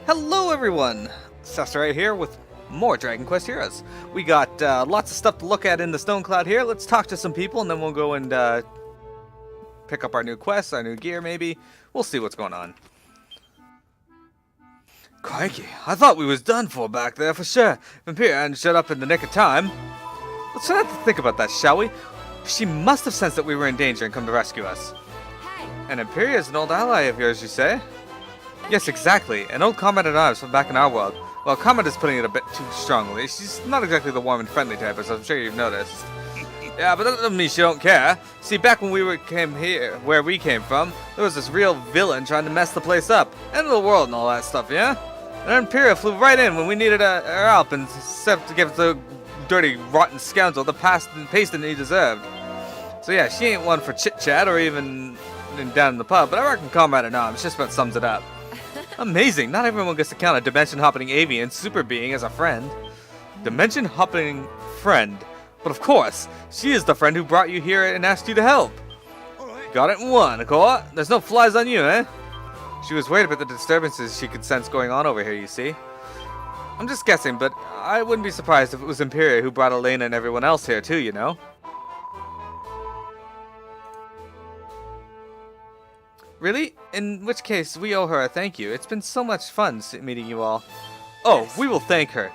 Hello everyone! Cesar right here with more Dragon Quest Heroes. We got lots of stuff to look at in the Stone Cloud here. Let's talk to some people and then we'll go and pick up our new quests, our new gear maybe. We'll see what's going on. Crikey, I thought we was done for back there for sure. Vampire hadn't shut up in the nick of time. Let's try not to think about that, shall we? She must have sensed that we were in danger and come to rescue us. Hey. And Imperia is an old ally of yours, you say? Yes, exactly. An old comrade at arms from back in our world. Well, comrade is putting it a bit too strongly. She's not exactly the warm and friendly type, as I'm sure you've noticed. Yeah, but that doesn't mean she don't care. See, back when came here, where we came from, there was this real villain trying to mess the place up. End of the world and all that stuff, yeah? And our Imperia flew right in when we needed her help and set to give the dirty, rotten scoundrel the pasting he deserved. So yeah, she ain't one for chit-chat or even down in the pub, but I reckon comrade at arms just about sums it up. Amazing, not everyone gets to count a dimension-hopping avian super being as a friend. Dimension-hopping friend. But of course, she is the friend who brought you here and asked you to help. Got it in one, Nicole. There's no flies on you, eh? She was worried about the disturbances she could sense going on over here, you see. I'm just guessing, but I wouldn't be surprised if it was Imperia who brought Elena and everyone else here too, you know? Really? In which case, we owe her a thank you. It's been so much fun meeting you all. Oh, we will thank her.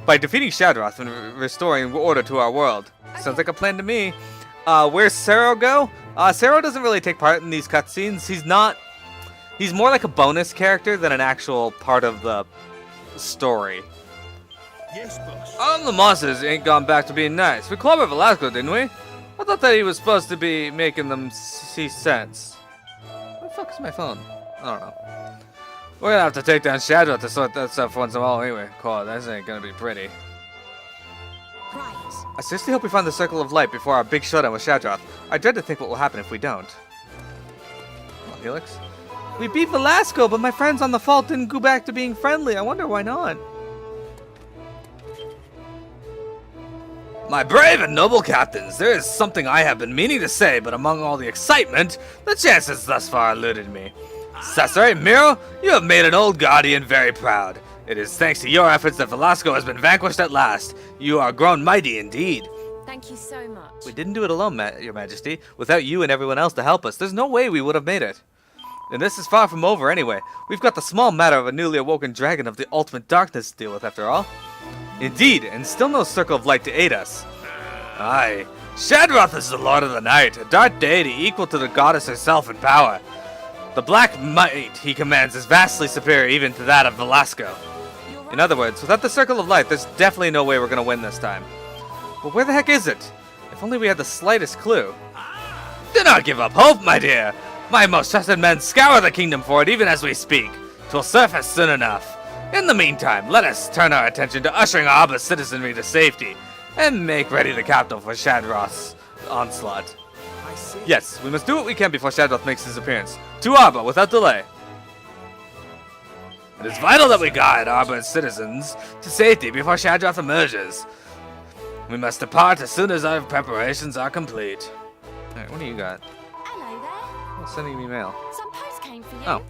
By defeating Shadroth and restoring order to our world. Sounds like a plan to me. Where's Sero go? Sero doesn't really take part in these cutscenes. He's more like a bonus character than an actual part of the story. Yes, boss. The monsters ain't gone back to being nice. We clobbered Velasco, didn't we? I thought that he was supposed to be making them see sense. Where the fuck is my phone? I don't know. We're gonna have to take down Shadow to sort that stuff once in a while anyway. Cool, that ain't gonna be pretty. Right. I seriously hope we find the Circle of Light before our big showdown with Shadroth. I dread to think what will happen if we don't. Come on, Helix. We beat Velasco, but my friends on the fault didn't go back to being friendly. I wonder why not. My brave and noble captains, there is something I have been meaning to say, but among all the excitement, the chances thus far eluded me. Cesar, Miro, you have made an old guardian very proud. It is thanks to your efforts that Velasco has been vanquished at last. You are grown mighty indeed. Thank you so much. We didn't do it alone, Your Majesty. Without you and everyone else to help us, there's no way we would have made it. And this is far from over anyway. We've got the small matter of a newly awoken dragon of the ultimate darkness to deal with after all. Indeed, and still no Circle of Light to aid us. Aye, Shadroth is the Lord of the Night, a dark deity equal to the goddess herself in power. The black might he commands is vastly superior even to that of Velasco. In other words, without the Circle of Light, there's definitely no way we're gonna win this time. But where the heck is it? If only we had the slightest clue. Do not give up hope, my dear! My most trusted men scour the kingdom for it even as we speak. 'Twill surface soon enough. In the meantime, let us turn our attention to ushering Abba's citizenry to safety, and make ready the capital for Shadroth's onslaught. I see. Yes, we must do what we can before Shadroth makes his appearance. To Abba, without delay. It is vital that we guide Abba's citizens to safety before Shadroth emerges. We must depart as soon as our preparations are complete. Alright, what do you got? Hello there. Oh, sending me mail. Some post came for you. Oh.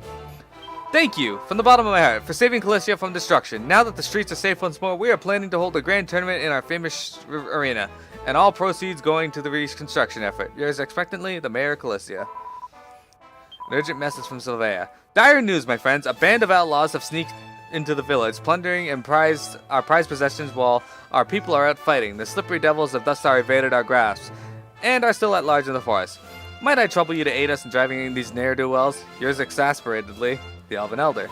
Thank you, from the bottom of my heart, for saving Calicia from destruction. Now that the streets are safe once more, we are planning to hold a grand tournament in our famous arena, and all proceeds going to the reconstruction effort. Yours expectantly, the Mayor of Calicia. An urgent message from Sylvia. Dire news, my friends. A band of outlaws have sneaked into the village, plundering and our prized possessions while our people are out fighting. The slippery devils have thus far evaded our grasp, and are still at large in the forest. Might I trouble you to aid us in driving in these ne'er-do-wells? Yours exasperatedly, the Elven Elder.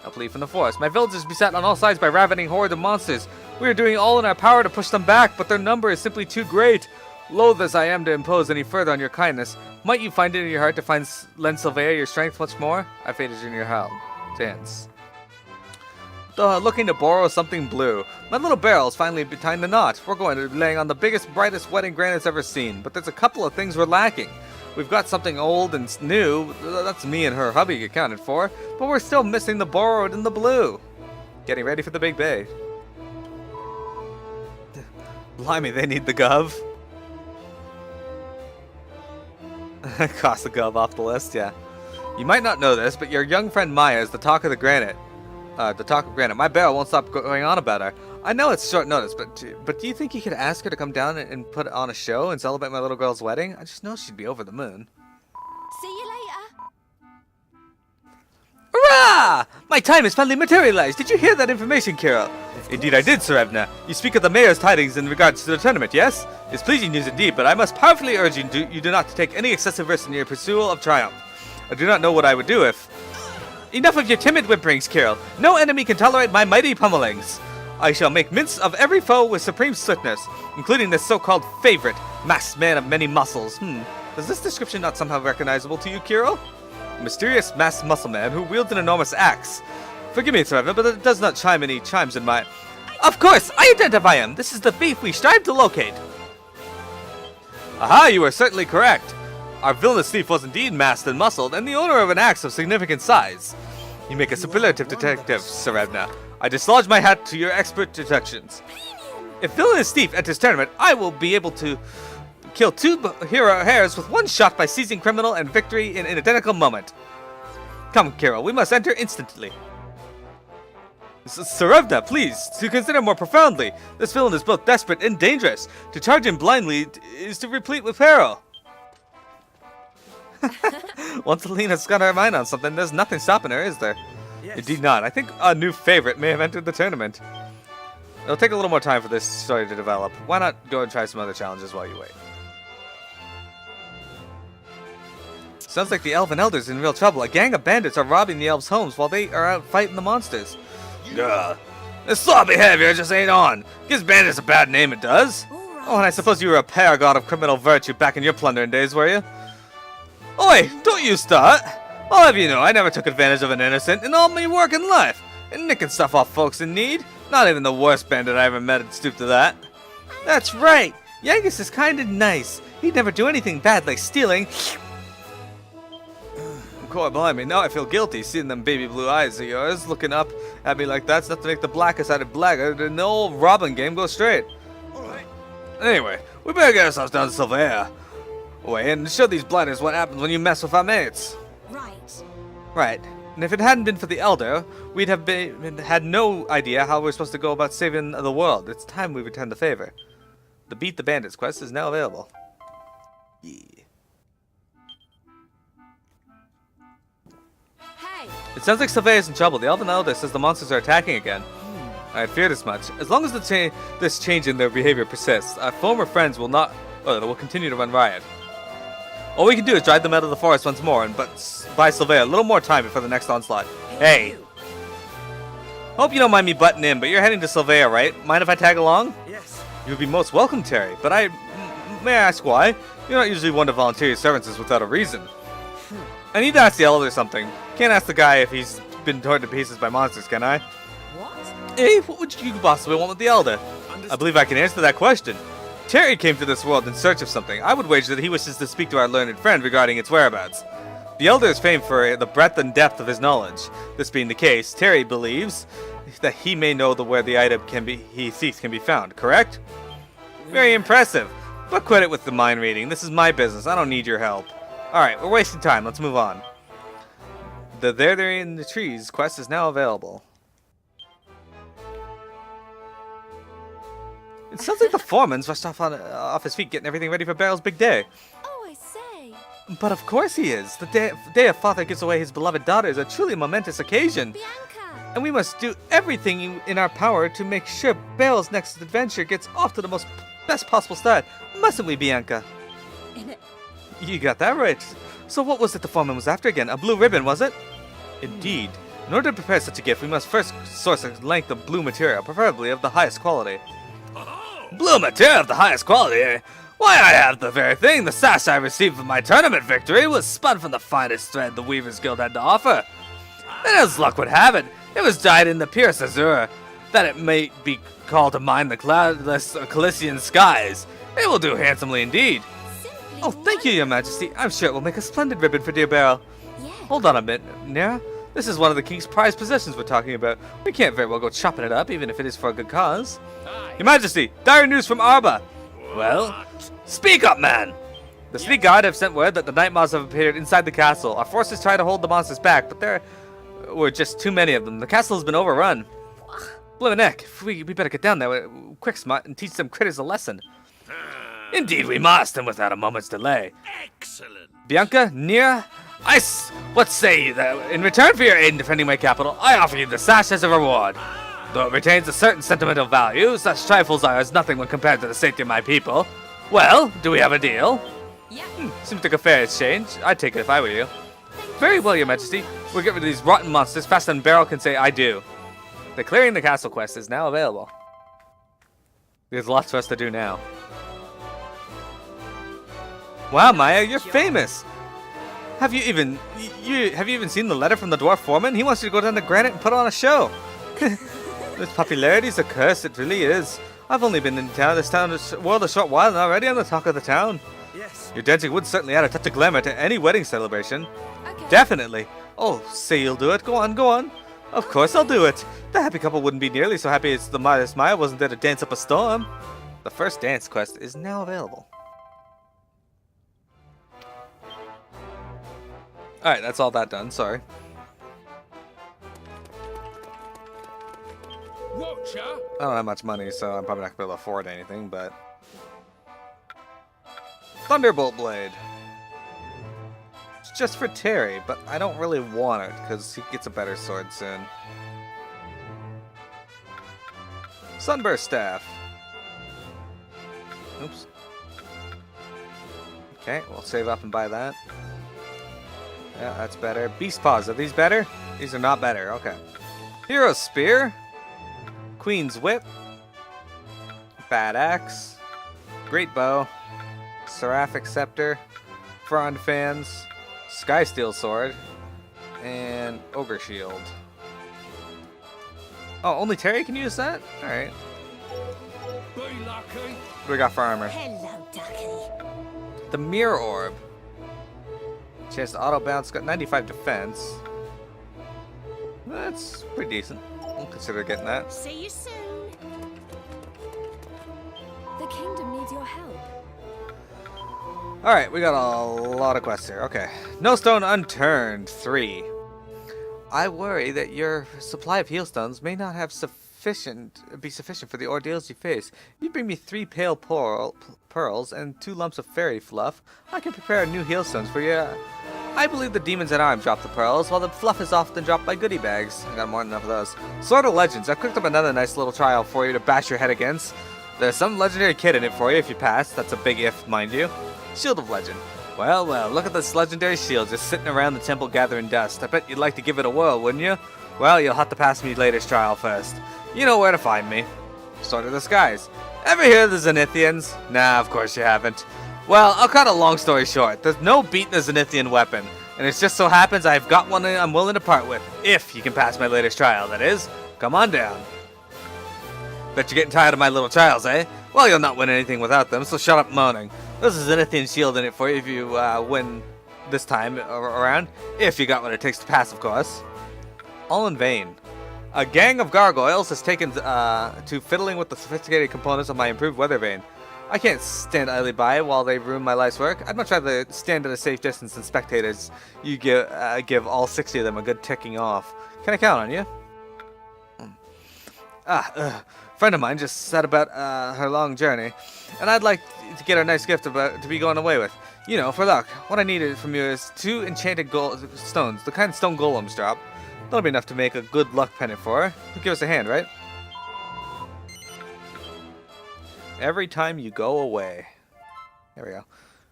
A plea from the forest. My village is beset on all sides by ravening hordes of monsters. We are doing all in our power to push them back, but their number is simply too great. Loath as I am to impose any further on your kindness, might you find it in your heart to lend Sylvia your strength once more? I faded in your hands. Looking to borrow something blue. My little barrel's finally tying the knot. We're going to be laying on the biggest, brightest wedding granite's ever seen, but there's a couple of things we're lacking. We've got something old and new, that's me and her hubby accounted for, but we're still missing the borrowed and the blue. Getting ready for the big bay. Blimey, they need the gov. Cross the gov off the list, yeah. You might not know this, but your young friend Maya is the talk of the granite. The talk of Granite. My Beryl won't stop going on about her. I know it's short notice, but do you think you could ask her to come down and put on a show and celebrate my little girl's wedding? I just know she'd be over the moon. See you later. Hurrah! My time has finally materialized. Did you hear that information, Carol? Indeed I did, Serevna. You speak of the mayor's tidings in regards to the tournament, yes? It's pleasing news indeed, but I must powerfully urge you do not to take any excessive risks in your pursuit of triumph. I do not know what I would do if... Enough of your timid whimperings, Carol. No enemy can tolerate my mighty pummelings. I shall make mince of every foe with supreme swiftness, including this so-called favorite, masked man of many muscles. Is this description not somehow recognizable to you, Carol? A mysterious masked muscle man who wields an enormous axe. Forgive me, Serevna, but it does not chime any chimes in my... Of course, I identify him! This is the thief we strive to locate! Aha, you are certainly correct. Our villainous thief was indeed masked and muscled, and the owner of an axe of significant size. You make a superlative detective, Serevna. I dislodge my hat to your expert detections. If villainous thief enters tournament, I will be able to kill 2 hero hares with 1 shot by seizing criminal and victory in an identical moment. Come, Carol, we must enter instantly. Serevna, please, to consider more profoundly. This villain is both desperate and dangerous. To charge him blindly is to replete with peril. Once Alina's got her mind on something, there's nothing stopping her, is there? Yes. Indeed not. I think a new favorite may have entered the tournament. It'll take a little more time for this story to develop. Why not go and try some other challenges while you wait? Sounds like the Elven Elder's in real trouble. A gang of bandits are robbing the elves' homes while they are out fighting the monsters. This sloppy behavior just ain't on. Gives bandits a bad name, it does. Oh, and I suppose you were a paragon of criminal virtue back in your plundering days, were you? Oi, don't you start! I'll have you know, I never took advantage of an innocent in all my work in life. And nicking stuff off folks in need. Not even the worst bandit I ever met would stoop to that. That's right. Yangus is kinda nice. He'd never do anything bad like stealing. God blimey, now I feel guilty seeing them baby blue eyes of yours looking up at me like that's enough to make the blackest-eyed blackguard in the old robbing game go straight. Alright. Anyway, we better get ourselves down to Sylvia. Away and show these blighters what happens when you mess with our mates. Right. Right. And if it hadn't been for the Elder, we'd have had no idea how we're supposed to go about saving the world. It's time we return the favor. The Beat the Bandits quest is now available. Yeah. Hey. It sounds like Sylvea's in trouble. The Elven Elder says the monsters are attacking again. I had feared as much. As long as this change in their behavior persists, our former friends will continue to run riot. All we can do is drive them out of the forest once more, but buy Sylvia a little more time before the next onslaught. Hey! Hope you don't mind me butting in, but you're heading to Sylvia, right? Mind if I tag along? Yes. You would be most welcome, Terry, but may I ask why? You're not usually one to volunteer your services without a reason. I need to ask the Elder something. Can't ask the guy if he's been torn to pieces by monsters, can I? What? Hey, what would you possibly want with the Elder? I believe I can answer that question. Terry came to this world in search of something. I would wager that he wishes to speak to our learned friend regarding its whereabouts. The Elder is famed for the breadth and depth of his knowledge. This being the case, Terry believes that he may know where the item he seeks can be found, correct? Very impressive. But quit it with the mind reading. This is my business. I don't need your help. Alright, we're wasting time. Let's move on. The There in the Trees quest is now available. It sounds like the foreman's rushed off his feet getting everything ready for Barrel's big day. Oh, I say. But of course he is. The day a father gives away his beloved daughter is a truly momentous occasion. Bianca. And we must do everything in our power to make sure Barrel's next adventure gets off to the best possible start. Mustn't we, Bianca? You got that right. So what was it the foreman was after again? A blue ribbon, was it? Indeed. In order to prepare such a gift, we must first source a length of blue material, preferably of the highest quality. Blue material of the highest quality, eh? Why, I have the very thing. The sash I received from my tournament victory was spun from the finest thread the Weavers Guild had to offer. And as luck would have it, it was dyed in the purest azure, that it may be called to mind the cloudless Calician skies. It will do handsomely indeed. Simply Oh, thank you, Your Majesty. I'm sure it will make a splendid ribbon for dear Beryl. Yeah. Hold on a minute, Nera. This is one of the king's prized possessions we're talking about. We can't very well go chopping it up, even if it is for a good cause. Your Majesty, dire news from Arba. Well, speak up, man. The city guard have sent word that the night monsters have appeared inside the castle. Our forces try to hold the monsters back, but they're were just too many of them. The castle has been overrun. Bloomin' heck, we better get down there quick, Smart, and teach them critters a lesson. Indeed we must, and without a moment's delay. Excellent. Bianca, Nia, what say you that in return for your aid in defending my capital, I offer you the sash as a reward. Though it retains a certain sentimental value, such trifles are as nothing when compared to the safety of my people. Well, do we have a deal? Yeah. Seems like a fair exchange. I'd take it if I were you. Very well, your majesty. We'll get rid of these rotten monsters faster than Beryl can say I do. The Clearing the Castle quest is now available. There's lots for us to do now. Wow, Maya, you're famous! Have you even seen the letter from the dwarf foreman? He wants you to go down to Granite and put on a show. This popularity's a curse, it really is. I've only been in this world a short while and already I'm the talk of the town. Yes. Your dancing would certainly add a touch of glamour to any wedding celebration. Okay. Definitely. Oh, say you'll do it. Go on, go on. Of course I'll do it. The happy couple wouldn't be nearly so happy as the modest Maya wasn't there to dance up a storm. The first dance quest is now available. Alright, that's all that done, sorry. Watcher. I don't have much money, so I'm probably not going to be able to afford anything, but... Thunderbolt Blade. It's just for Terry, but I don't really want it, because he gets a better sword soon. Sunburst Staff. Oops. Okay, we'll save up and buy that. Yeah, that's better. Beast Paws, are these better? These are not better, okay. Hero Spear. Queen's Whip. Bad Axe. Great Bow. Seraphic Scepter. Frond Fans. Skysteel Sword. And Ogre Shield. Oh, only Terry can use that? Alright. Be lucky. What do we got for armor? Hello, Ducky. The Mirror Orb. She has auto bounce, got 95 defense. That's pretty decent. I'll consider getting that. See you soon. The kingdom needs your help. Alright, we got a lot of quests here. Okay. No Stone Unturned 3. I worry that your supply of healstones may not have be sufficient for the ordeals you face. You bring me 3 pale pearls and 2 lumps of fairy fluff. I can prepare new healstones for you. I believe the demons at arms drop the pearls, while the fluff is often dropped by goodie bags. I got more than enough of those. Sword of Legends. I've cooked up another nice little trial for you to bash your head against. There's some legendary kit in it for you if you pass. That's a big if, mind you. Shield of Legend. Well, well, look at this legendary shield just sitting around the temple gathering dust. I bet you'd like to give it a whirl, wouldn't you? Well, you'll have to pass me latest trial first. You know where to find me. Sword of the Skies. Ever hear of the Zenithians? Nah, of course you haven't. Well, I'll cut a long story short. There's no beating a Zenithian weapon. And it just so happens I've got one I'm willing to part with. If you can pass my latest trial, that is. Come on down. Bet you're getting tired of my little trials, eh? Well, you'll not win anything without them, so shut up moaning. There's a Zenithian shield in it for you if you win this time around. If you got what it takes to pass, of course. All in vain. A gang of gargoyles has taken to fiddling with the sophisticated components of my improved weather vane. I can't stand idly by while they ruin my life's work. I'd much rather stand at a safe distance and spectators. You give all 60 of them a good ticking off. Can I count on you? A friend of mine just said about her long journey, and I'd like to get her a nice gift to be going away with. You know, for luck. What I needed from you is 2 enchanted stones, the kind stone golems drop. That'll be enough to make a good luck pendant for her. Give us a hand, right? Every time you go away. There we go.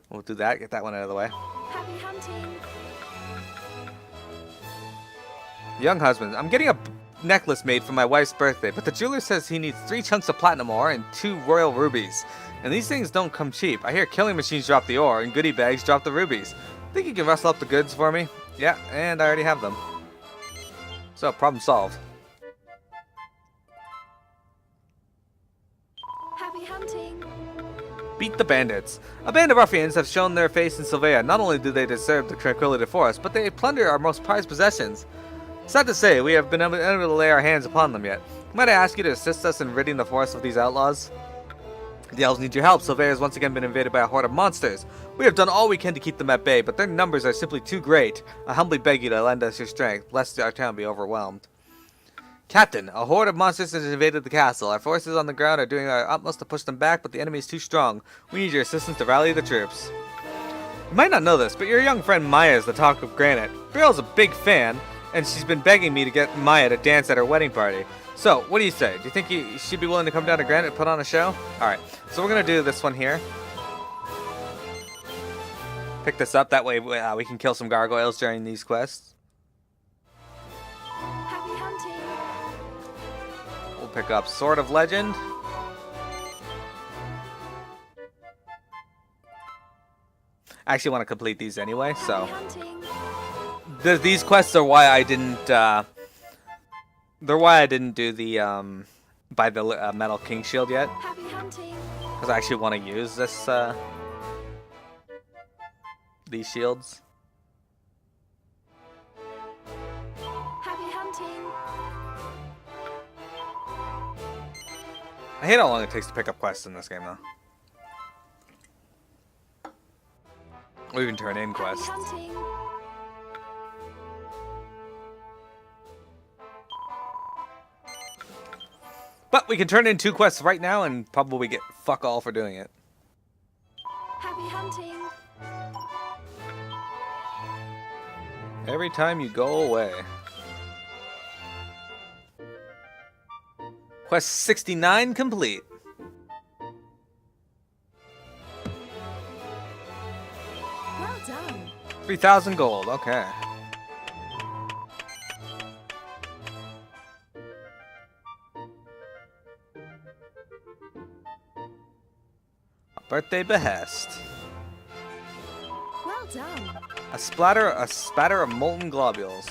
We'll do that. Get that one out of the way. Happy hunting. Young husband. I'm getting a necklace made for my wife's birthday, but the jeweler says he needs 3 chunks of platinum ore and 2 royal rubies. And these things don't come cheap. I hear killing machines drop the ore and goodie bags drop the rubies. Think you can rustle up the goods for me? Yeah, and I already have them. So, problem solved. Happy hunting. Beat the bandits. A band of ruffians have shown their face in Sylvia. Not only do they deserve the tranquility for us, but they plunder our most prized possessions. Sad to say, we have been unable to lay our hands upon them yet. Might I ask you to assist us in ridding the forest of these outlaws? The elves need your help. Silveria has once again been invaded by a horde of monsters. We have done all we can to keep them at bay, but their numbers are simply too great. I humbly beg you to lend us your strength, lest our town be overwhelmed. Captain, a horde of monsters has invaded the castle. Our forces on the ground are doing our utmost to push them back, but the enemy is too strong. We need your assistance to rally the troops. You might not know this, but your young friend Maya is the talk of Granite. Beryl a big fan, and she's been begging me to get Maya to dance at her wedding party. So, what do you say? Do you think she'd be willing to come down to Granite and put on a show? Alright, so we're going to do this one here. Pick this up, that way we can kill some gargoyles during these quests. Happy hunting. We'll pick up Sword of Legend. I actually want to complete these anyway, so... Happy hunting. These quests are why I didn't, they're why I didn't do the, buy the Metal King Shield yet. Happy hunting. Because I actually want to use this, these shields. Happy hunting. I hate how long it takes to pick up quests in this game, though. Or even turn in quests. Happy hunting. But we can turn in 2 quests right now and probably get fuck all for doing it. Happy hunting. Every time you go away. Quest 69 complete. Well done. 3,000 gold, okay. Birthday behest. Well done. A spatter of molten globules.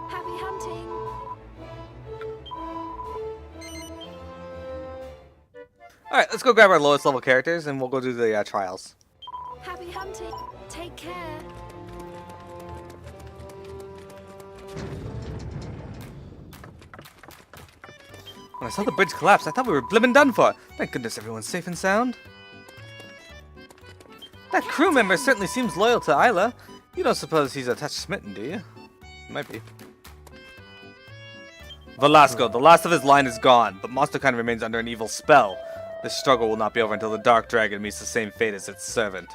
Happy hunting. Alright, let's go grab our lowest level characters and we'll go do the trials. Happy hunting. Take care. When I saw the bridge collapse, I thought we were blimmin' done for. Thank goodness everyone's safe and sound. That crew member certainly seems loyal to Isla. You don't suppose he's a touch smitten, do you? Might be. Velasco, the last of his line is gone, but Monsterkind remains under an evil spell. This struggle will not be over until the Dark Dragon meets the same fate as its servant.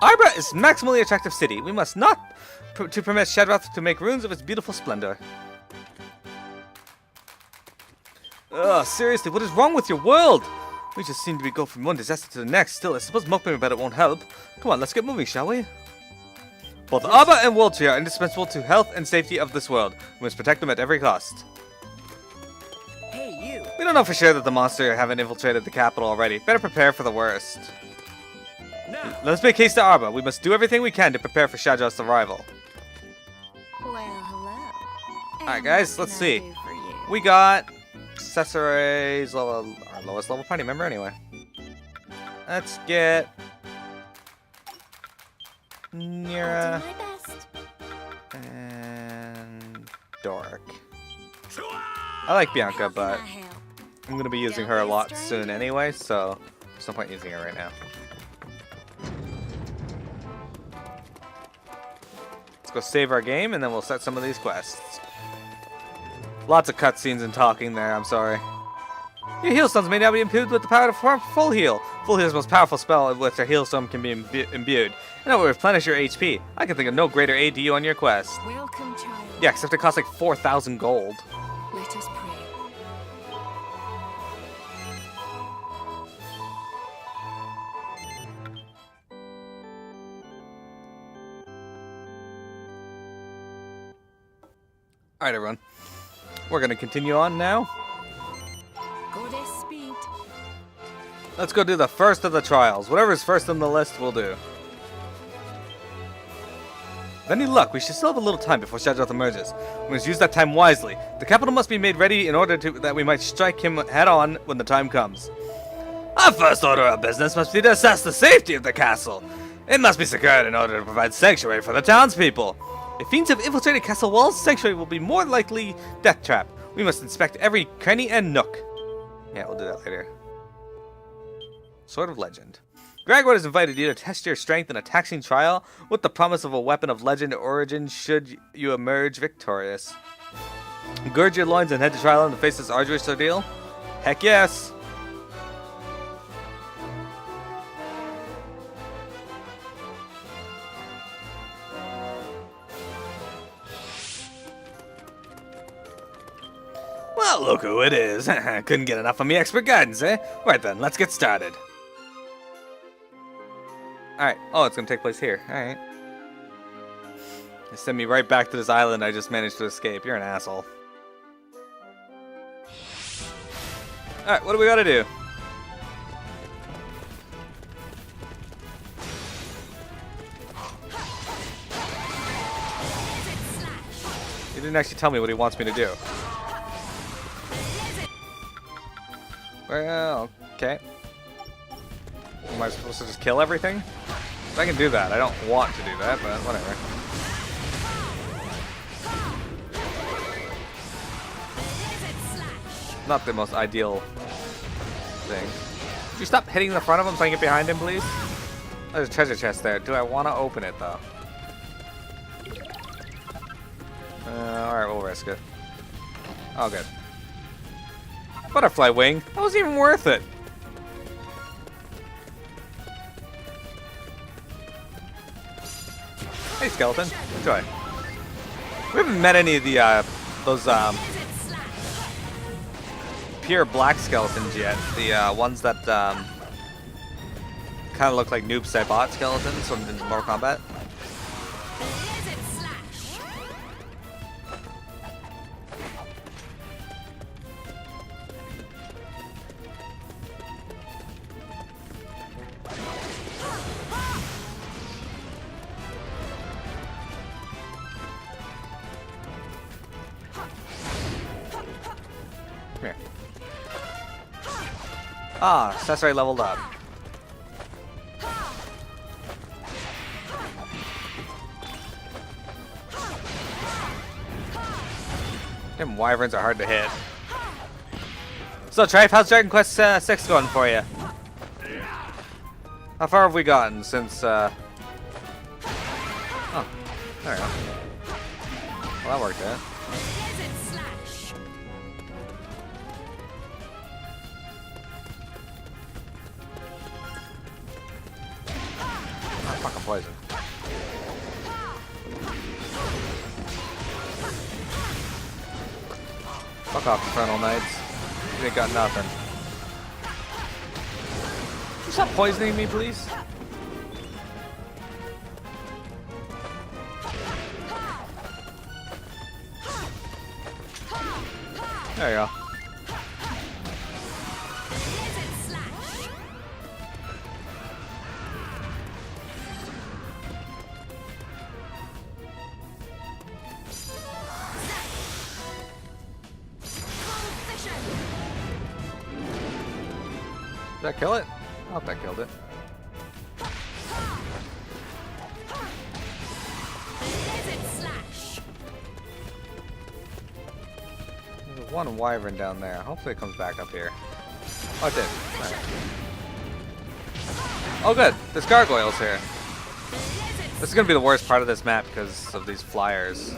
Arbor is a maximally attractive city. We must not permit Shadrath to make ruins of its beautiful splendor. Ugh, seriously, what is wrong with your world? We just seem to go from one disaster to the next. Still, I suppose moping about it won't help. Come on, let's get moving, shall we? Both Arbor and World Tree are indispensable to health and safety of this world. We must protect them at every cost. Hey, you! We don't know for sure that the monster haven't infiltrated the capital already. Better prepare for the worst. No! Let's make haste to Arbor. We must do everything we can to prepare for Shadrath's arrival. Well, hello. Alright, guys, let's What see. can I do for you? We got Cesare's level, our lowest level party member anyway. Let's get I'll Nira do my best. and Doric. I like Bianca, How can but I help? I'm going to be using her a lot soon anyway, so there's no point using her right now. Let's go save our game, and then we'll start some of these quests. Lots of cutscenes and talking there, I'm sorry. Your heal stones may now be imbued with the power of Full Heal. Full Heal is the most powerful spell in which a heal stone can be imbued. And it will replenish your HP. I can think of no greater aid to you on your quest. Welcome, child. Yeah, except it costs like 4,000 gold. Let us pray. Alright, everyone. We're going to continue on now. Goddess speed. Let's go do the first of the trials. Whatever's first on the list, we'll do. With any luck, we should still have a little time before Shadrath emerges. We must use that time wisely. The capital must be made ready in order that we might strike him head-on when the time comes. Our first order of business must be to assess the safety of the castle. It must be secured in order to provide sanctuary for the townspeople. If fiends have infiltrated castle walls, sanctuary will be more likely death trap. We must inspect every cranny and nook. Yeah, we'll do that later. Sword of Legend. Gregor has invited you to test your strength in a taxing trial with the promise of a weapon of legend origin should you emerge victorious. Gird your loins and head to Trial Island to face this arduous ordeal? Heck yes! Well, look who it is. Couldn't get enough of me expert guidance, eh? Right then, let's get started. Alright. Oh, it's gonna take place here. Alright. They send me right back to this island I just managed to escape. You're an asshole. Alright, what do we gotta do? He didn't actually tell me what he wants me to do. Well, okay. Am I supposed to just kill everything? I can do that. I don't want to do that, but whatever. Not the most ideal thing. Could you stop hitting the front of him so I can get behind him, please? There's a treasure chest there. Do I want to open it, though? Alright, we'll risk it. Oh, good. Butterfly wing? That wasn't even worth it. Hey, skeleton. Enjoy. We haven't met any of the, those, pure black skeletons yet. The, ones that, kind of look like Noob Saibot skeletons from Mortal Kombat. Here. Ah, accessory leveled up. Them wyverns are hard to hit. So, Trife, how's Dragon Quest 6 going for you? How far have we gotten since, Oh, there we go. Well, that worked out. Oh, fucking poison. Fuck off, Infernal Knights. You ain't got nothing. Can you stop poisoning me, please? There you go. Did that kill it? I hope that killed it. There's one wyvern down there. Hopefully it comes back up here. Oh, it did. Right. Oh, good. There's gargoyles here. This is going to be the worst part of this map because of these flyers.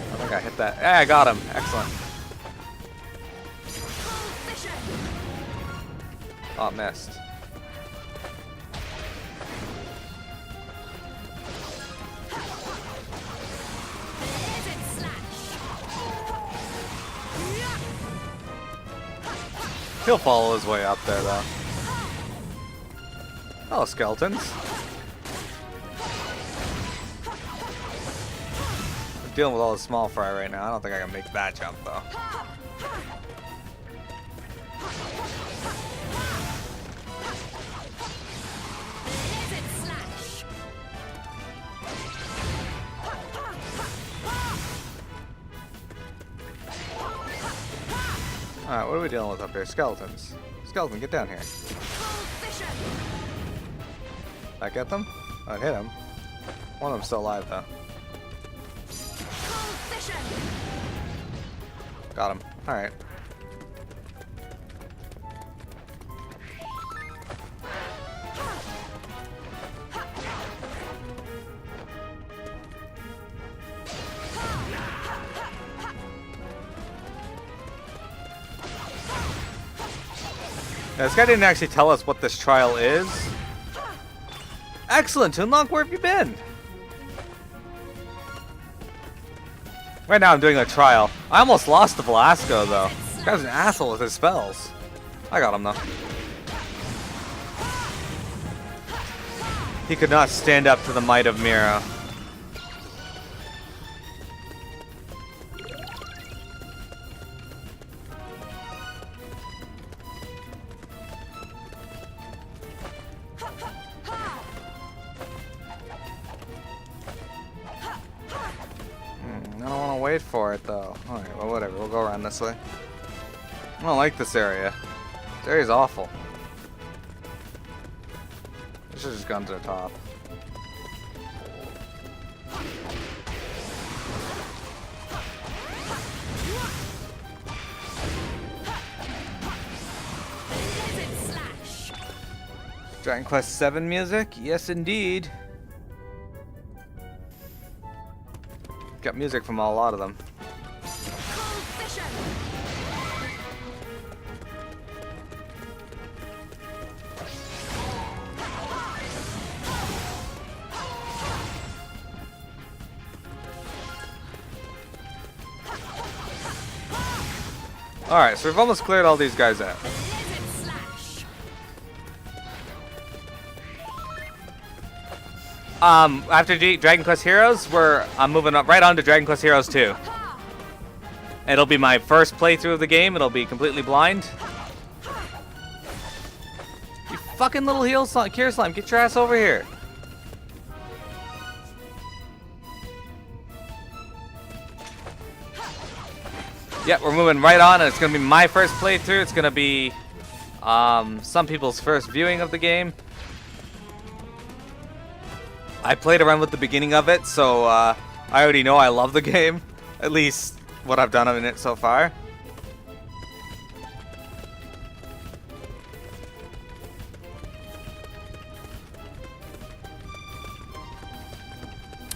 I think I hit that. Yeah, I got him. Excellent. Oh, missed. He'll follow his way up there, though. Hello, skeletons. I'm dealing with all the small fry right now. I don't think I can make that jump, though. we dealing with up here? Skeletons. Skeleton, get down here. I get them? I'd hit him. One of them's still alive though. Got him. Alright. Now, this guy didn't actually tell us what this trial is. Excellent, Toonlong, where have you been? Right now I'm doing a trial. I almost lost to Velasco though. This guy's an asshole with his spells. I got him though. He could not stand up to the might of Miro. I don't want to wait for it though. Alright, well whatever, we'll go around this way. I don't like this area. This area's awful. I should have just gone to the top. Dragon Quest VII music? Yes indeed. Got music from a lot of them. Alright, so we've almost cleared all these guys out. After Dragon Quest Heroes, I'm moving up right on to Dragon Quest Heroes 2. It'll be my first playthrough of the game. It'll be completely blind. You fucking little heel slime, Cure Slime, get your ass over here. Yep, we're moving right on, and it's gonna be my first playthrough. It's gonna be some people's first viewing of the game. I played around with the beginning of it, so I already know I love the game. At least what I've done in it so far.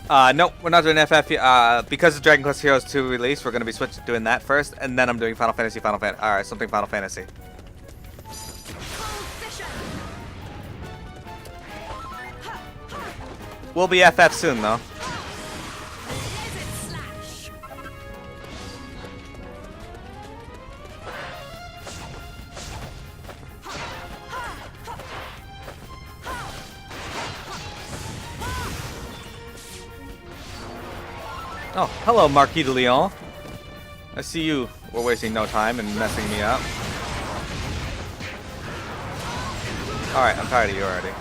Nope, we're not doing FF yet. Because of Dragon Quest Heroes 2 release, we're going to be doing that first, and then I'm doing Final Fantasy. Alright, something Final Fantasy. We'll be FF soon, though. Oh, hello, Marquis de Lyon. I see you were wasting no time and messing me up. Alright, I'm tired of you already.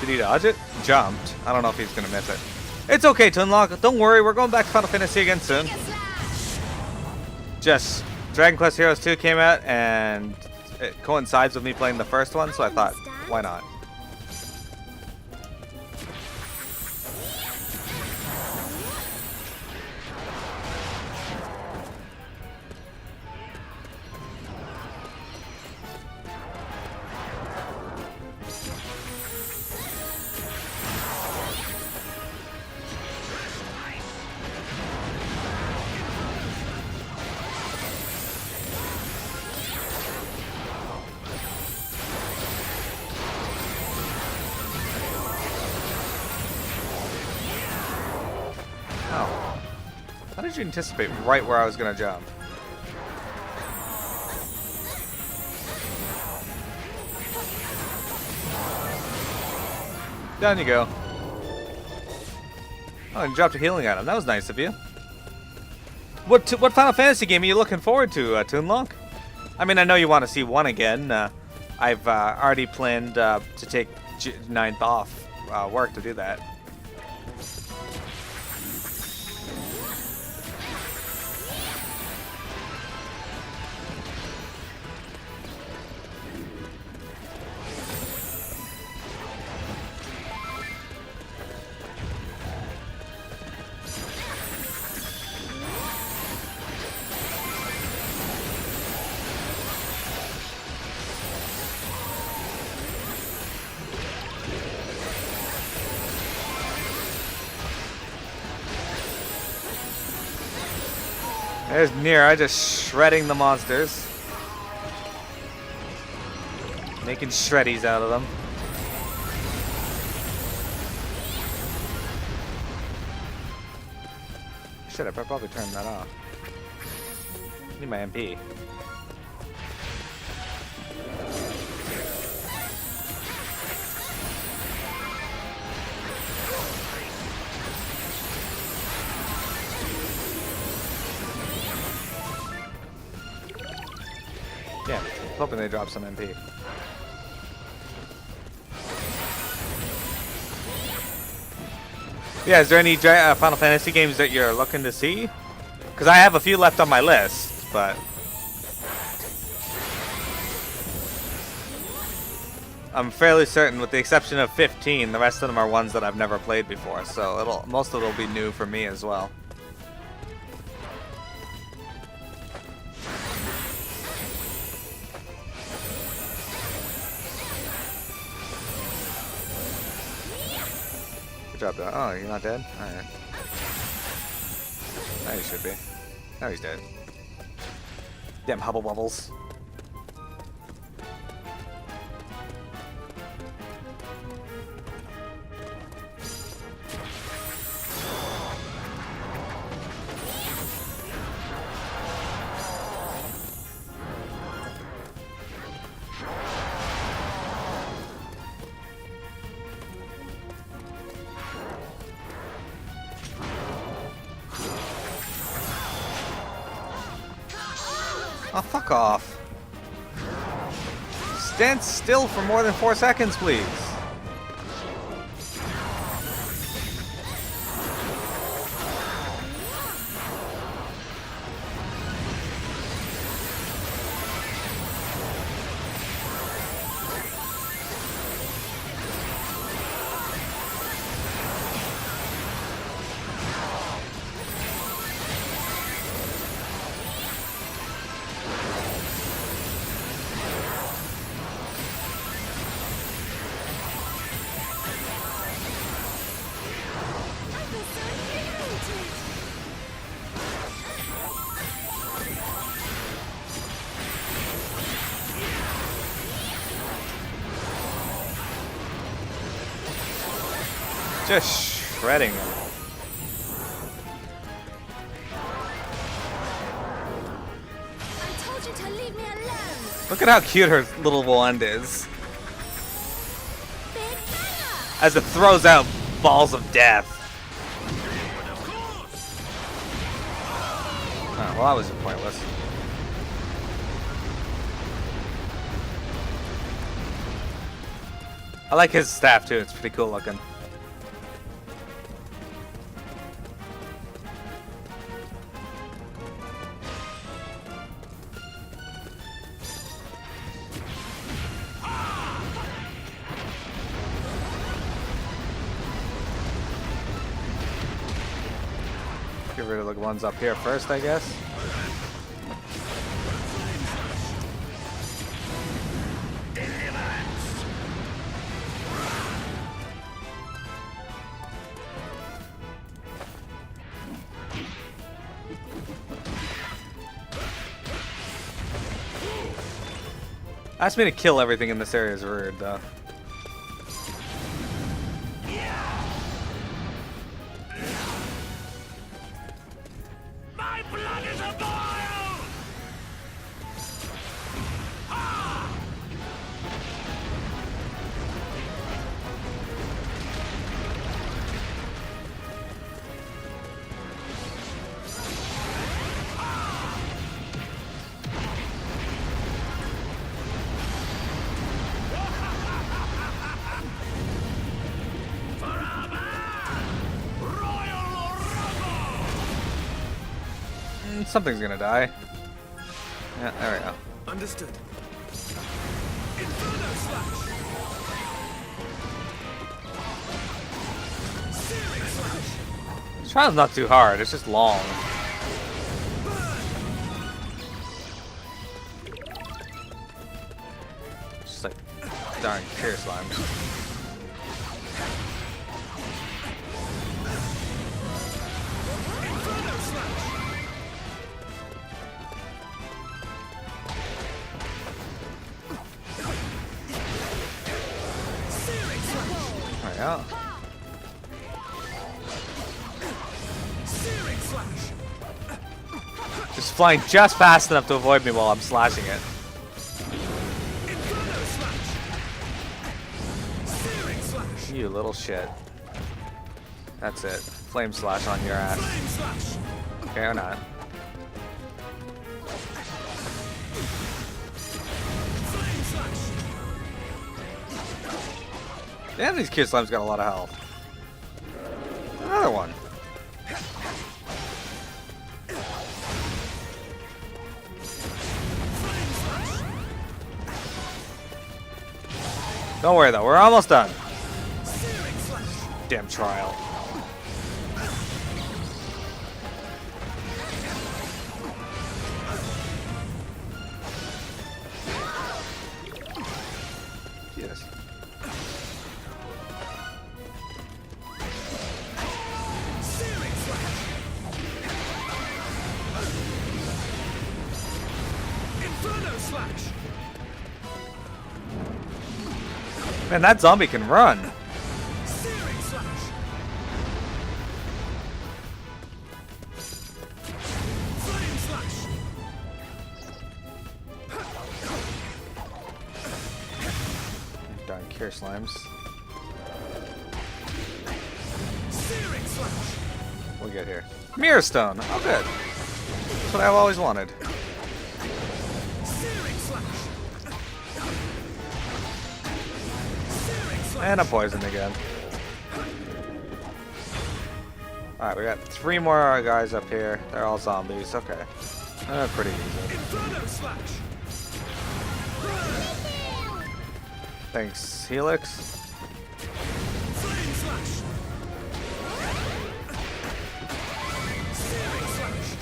Did he dodge it? Jumped. I don't know if he's gonna miss it. It's okay, Tunlock. Don't worry, we're going back to Final Fantasy again soon. Just Dragon Quest Heroes 2 came out, and it coincides with me playing the first one, so I thought, why not? Oh. How did you anticipate right where I was gonna jump? Down you go. Oh, and you dropped a healing item. That was nice of you. What Final Fantasy game are you looking forward to, Toonlong? I mean, I know you want to see 1 again. I've already planned to take 9th off work to do that. There's Mira just shredding the monsters. Making shreddies out of them. Shit, I probably turned that off. Need my MP. Yeah, hoping they drop some MP. Yeah, is there any Final Fantasy games that you're looking to see? Because I have a few left on my list, but I'm fairly certain, with the exception of 15, the rest of them are ones that I've never played before. So most of it will be new for me as well. Oh, you're not dead? Alright. Now you should be. Now he's dead. Damn hubble bubbles. Oh, fuck off. Stand still for more than 4 seconds, please. Just shredding them. I told you to leave me alone. Look at how cute her little wand is. Big fella. As it throws out balls of death. Oh, well, that was pointless. I like his staff too, it's pretty cool looking. Get rid of the ones up here first, I guess. Ask me to kill everything in this area is rude, though. My blood is a boil! Something's gonna die. Yeah, there we go. Understood. Inferno slash. Searing slash. This trial's not too hard, it's just long. Just like darn cure slime. Inferno slash. Searing slash. There we go. Searing slash. Just flying just fast enough to avoid me while I'm slashing it. Inferno slash. Searing slash. You little shit. That's it. Flame slash on your ass. Flame slash. Okay, or not. Flame slash. Damn, these Kid Slimes got a lot of health. Another one. Don't worry though, we're almost done. Searing slash. Damn trial. Yes. Searing slash. Inferno slash. Man, that zombie can run. Searing slash. Flame slash. Darn cure slimes. Searing slash. What we get here? Mirror Stone. Oh, good. That's what I've always wanted. Searing slash. Searing slash. And I'm poisoned again. Alright, we got 3 more guys up here. They're all zombies. Okay. Pretty easy. Inferno slash. Thanks, Helix. Flame slash. Searing slash.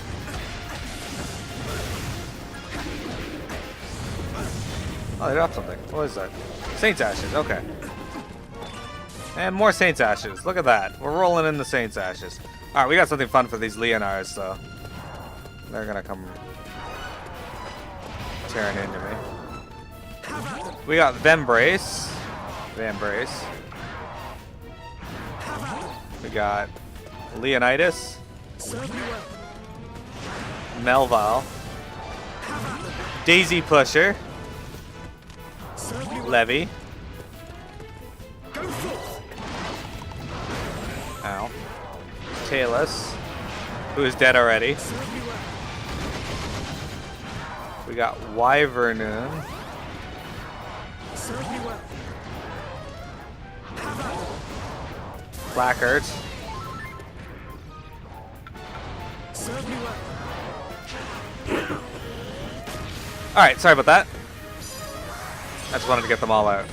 Oh, they dropped something. What is that? Saint's Ashes. Okay. And more Saint's Ashes. Look at that. We're rolling in the Saint's Ashes. Alright, we got something fun for these Leonars, so they're gonna come tearing into me. We got Vembrace. Vambrace. We got Leonidas. Serve you well. Melval. Daisy Pusher. Serve you well. Levy. Go forth. Ow. Talus. Who is dead already. Serve you well. We got Wyvernoon. Serve you well. Placard. Serve you well. Alright, sorry about that. I just wanted to get them all out.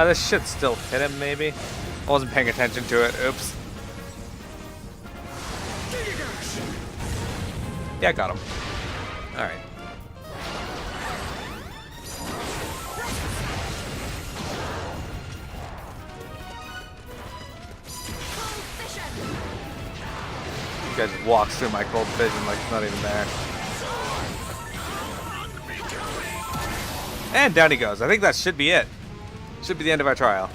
This should still hit him, maybe. I wasn't paying attention to it. Oops. Yeah, I got him. Alright. You guys just walks through my cold vision like it's not even there. And down he goes. I think that should be it. Should be the end of our trial.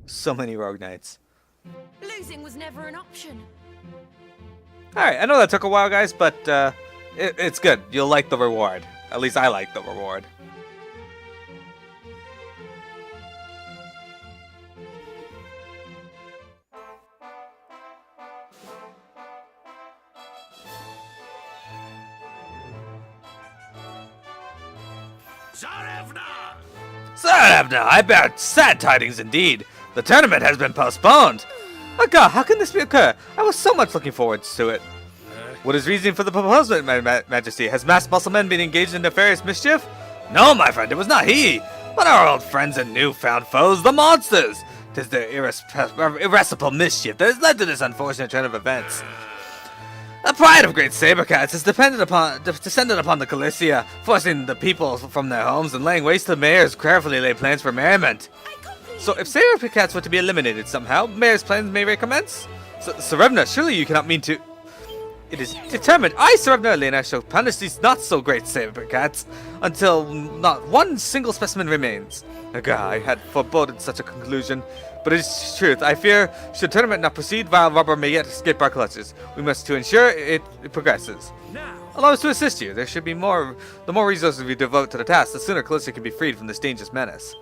So many Rogue Knights. Losing was never an option. Alright, I know that took a while, guys, but it's good. You'll like the reward. At least I like the reward. Zarevna! Sarabna, I bear sad tidings indeed. The tournament has been postponed. Oh god, how can this occur? I was so much looking forward to it. What is reason for the postponement, Majesty? Has masked musclemen been engaged in nefarious mischief? No, my friend, it was not he, but our old friends and newfound foes, the monsters. 'Tis their irascible mischief that has led to this unfortunate turn of events. The pride of great saber-cats is descended upon the Calicia, forcing the people from their homes and laying waste to mayors carefully laid plans for merriment. So if saber-cats were to be eliminated somehow, mayor's plans may recommence? Serevna, surely you cannot mean to... It is determined I, Serevna Elena, shall punish these not-so-great saber-cats until not one single specimen remains. I had foreboded such a conclusion, but it is truth. I fear, should tournament not proceed, vile rubber may yet escape our clutches. We must to ensure it progresses. Now. Allow us to assist you. There should be more. The more resources we devote to the task, the sooner Calicia can be freed from this dangerous menace.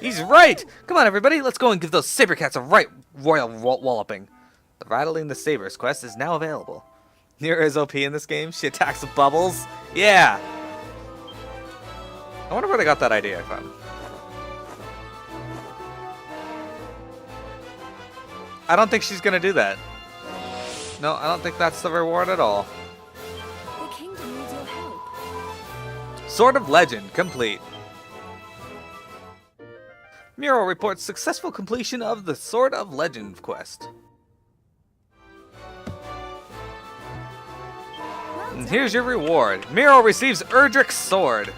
He's right! Come on, everybody, let's go and give those saber-cats a right royal walloping. The Rattling the Sabers quest is now available. Nira is OP in this game. She attacks with bubbles. Yeah! I wonder where they got that idea from. I don't think she's gonna do that. No, I don't think that's the reward at all. The kingdom needs your help. Sword of Legend complete. Miro reports successful completion of the Sword of Legend quest. And here's your reward. Miro receives Erdrick's sword.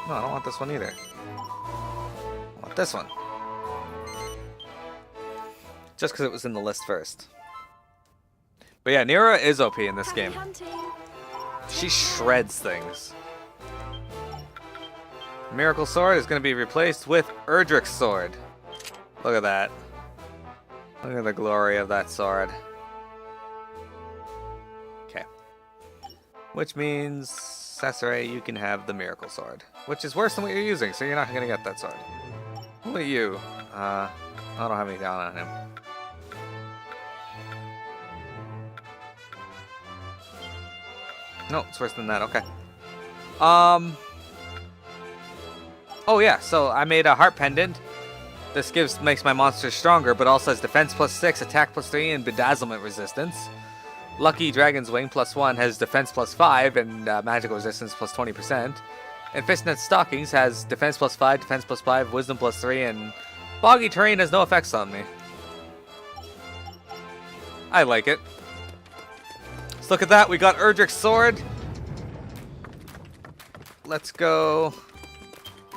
No, I don't want this one either. I want this one. Just because it was in the list first. But yeah, Nira is OP in this game. She shreds things. Miracle Sword is going to be replaced with Erdrick's sword. Look at that. Look at the glory of that sword. Okay. Which means, Sasore, you can have the Miracle Sword. Which is worse than what you're using, so you're not going to get that sword. What about you? I don't have any down on him. No, it's worse than that. Okay. Oh yeah, so I made a heart pendant. This makes my monsters stronger, but also has defense +6, attack +3, and bedazzlement resistance. Lucky Dragon's Wing +1 has defense +5 and magical resistance +20%. And Fishnet Stockings has defense +5, defense +5, wisdom +3, and Boggy Terrain has no effects on me. I like it. Let's look at that. We got Erdrick's sword. Let's go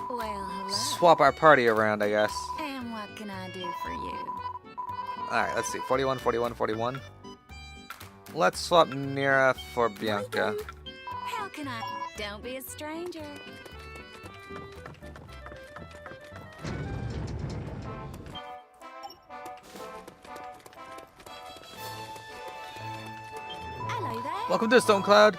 Well, hello. swap our party around, I guess. And what can I do for you? Alright, let's see. 41, 41, 41. Let's swap Nira for Bianca. How can I? Don't be a stranger. Hello there. Welcome to Stone Cloud.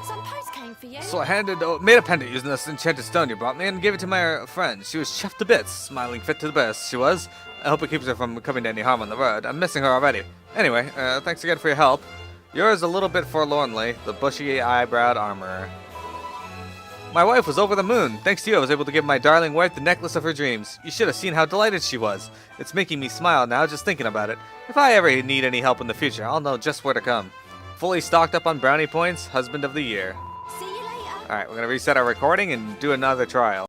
Some post came for you. So I made a pendant using this enchanted stone you brought me and gave it to my friend. She was chuffed to bits, smiling fit to the best, she was. I hope it keeps her from coming to any harm on the road. I'm missing her already. Anyway, thanks again for your help. Yours a little bit forlornly, the bushy-eyebrowed armorer. My wife was over the moon. Thanks to you, I was able to give my darling wife the necklace of her dreams. You should have seen how delighted she was. It's making me smile now just thinking about it. If I ever need any help in the future, I'll know just where to come. Fully stocked up on brownie points, husband of the year. See you later. Alright, we're going to reset our recording and do another trial.